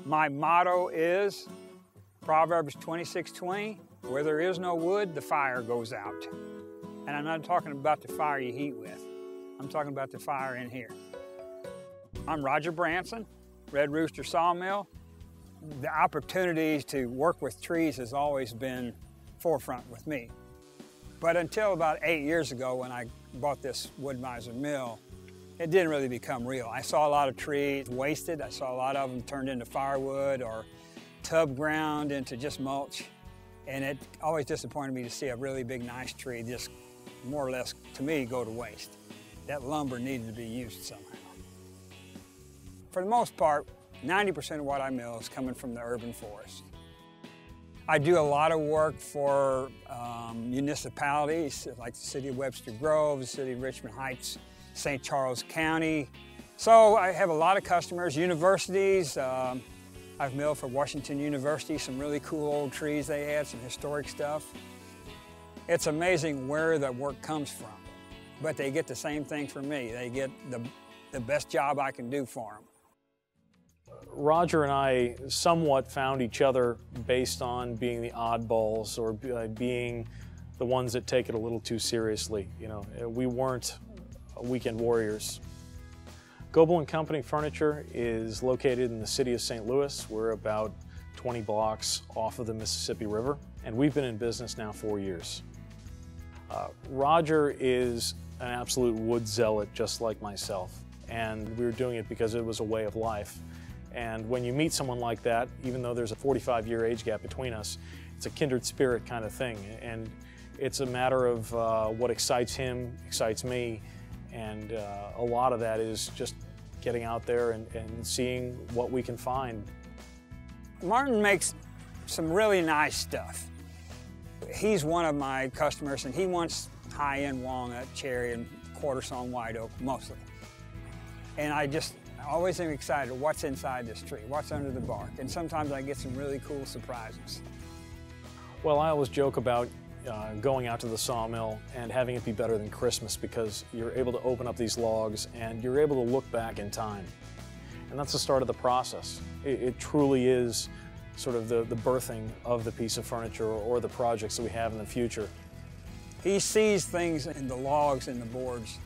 My motto is Proverbs 26:20, where there is no wood, the fire goes out. And I'm not talking about the fire you heat with. I'm talking about the fire in here. I'm Roger Branson, Red Rooster Sawmill. The opportunities to work with trees has always been forefront with me. But until about 8 years ago when I bought this Wood-Mizer mill, it didn't really become real. I saw a lot of trees wasted. I saw a lot of them turned into firewood or tub ground into just mulch. And it always disappointed me to see a really big, nice tree just more or less, to me, go to waste. That lumber needed to be used somehow. For the most part, 90% of what I mill is coming from the urban forest. I do a lot of work for municipalities like the City of Webster Grove, the City of Richmond Heights, St. Charles County. So I have a lot of customers, universities. I've milled for Washington University, some really cool old trees they had, some historic stuff. It's amazing where the work comes from, but they get the same thing from me. They get the best job I can do for them. Roger and I somewhat found each other based on being the oddballs or being the ones that take it a little too seriously. You know, we weren't weekend warriors. Goebel & Company Furniture is located in the city of St. Louis. We're about 20 blocks off of the Mississippi River, and we've been in business now 4 years. Roger is an absolute wood zealot just like myself, and we were doing it because it was a way of life. And when you meet someone like that, even though there's a 45-year age gap between us, it's a kindred spirit kind of thing. And it's a matter of what excites him, excites me, and a lot of that is just getting out there and seeing what we can find. Martin makes some really nice stuff. He's one of my customers, and he wants high-end walnut, cherry, and quarter-sawn white oak, mostly. And I always am excited what's inside this tree, what's under the bark, and sometimes I get some really cool surprises. Well, I always joke about going out to the sawmill and having it be better than Christmas because you're able to open up these logs and you're able to look back in time. And that's the start of the process. It truly is sort of the birthing of the piece of furniture or the projects that we have in the future. He sees things in the logs and the boards.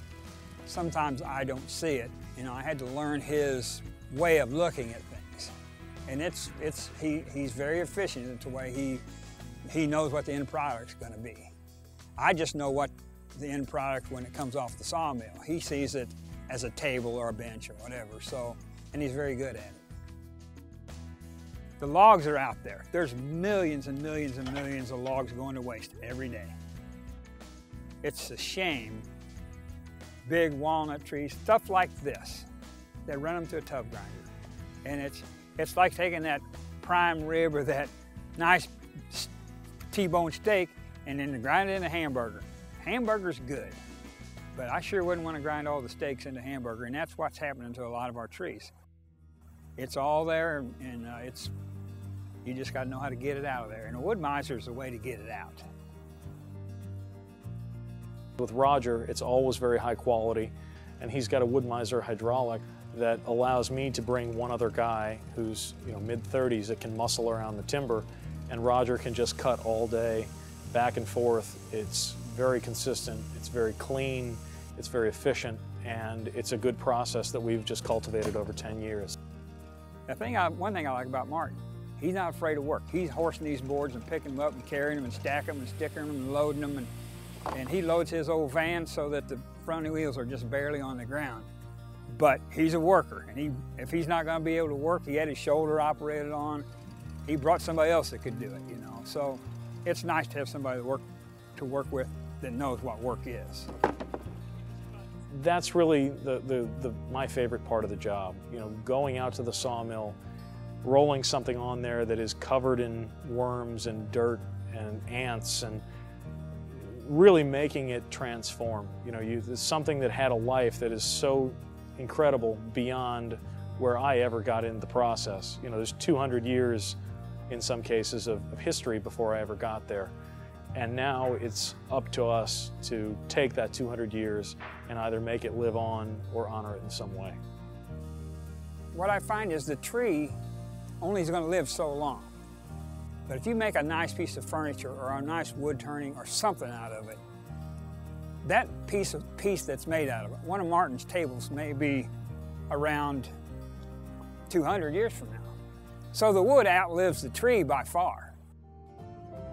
Sometimes I don't see it. You know, I had to learn his way of looking at things. And he's very efficient in the way he knows what the end product's going to be. I just know what the end product when it comes off the sawmill. He sees it as a table or a bench or whatever, and he's very good at it. The logs are out there. There's millions and millions and millions of logs going to waste every day. It's a shame. Big walnut trees, stuff like this, they run them to a tub grinder. And it's like taking that prime rib or that nice T-bone steak and then grind it into a hamburger. Hamburger's good, but I sure wouldn't want to grind all the steaks into hamburger, and that's what's happening to a lot of our trees. It's all there, and you just got to know how to get it out of there, and a Wood-Mizer is a way to get it out. With Roger, it's always very high quality, and he's got a Wood-Mizer hydraulic that allows me to bring one other guy who's mid-30s that can muscle around the timber, and Roger can just cut all day, back and forth. It's very consistent, it's very clean, it's very efficient, and it's a good process that we've just cultivated over 10 years. One thing I like about Martin, he's not afraid of work. He's horsing these boards and picking them up and carrying them and stacking them and sticking them and loading them, and he loads his old van so that the front wheels are just barely on the ground. But he's a worker, and if he's not going to be able to work, he had his shoulder operated on. He brought somebody else that could do it, So it's nice to have somebody to work with that knows what work is. That's really my favorite part of the job. Going out to the sawmill, rolling something on there that is covered in worms and dirt and ants, and really making it transform. It's something that had a life that is so incredible beyond where I ever got into the process. There's 200 years in some cases of history before I ever got there. And now it's up to us to take that 200 years and either make it live on or honor it in some way. What I find is the tree only is going to live so long. But if you make a nice piece of furniture or a nice wood turning or something out of it, that piece that's made out of it, one of Martin's tables may be around 200 years from now. So the wood outlives the tree by far.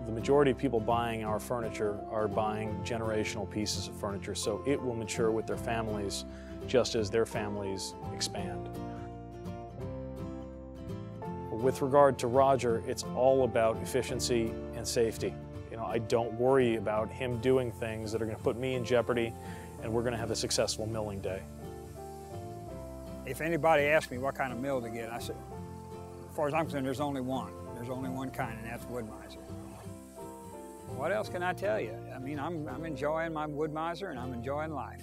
The majority of people buying our furniture are buying generational pieces of furniture, so it will mature with their families just as their families expand. With regard to Roger, it's all about efficiency and safety. You know, I don't worry about him doing things that are going to put me in jeopardy, and we're going to have a successful milling day. If anybody asks me what kind of mill to get, I said, as far as I'm concerned, there's only one. There's only one kind, and that's Wood-Mizer. What else can I tell you? I mean, I'm enjoying my Wood-Mizer, and I'm enjoying life.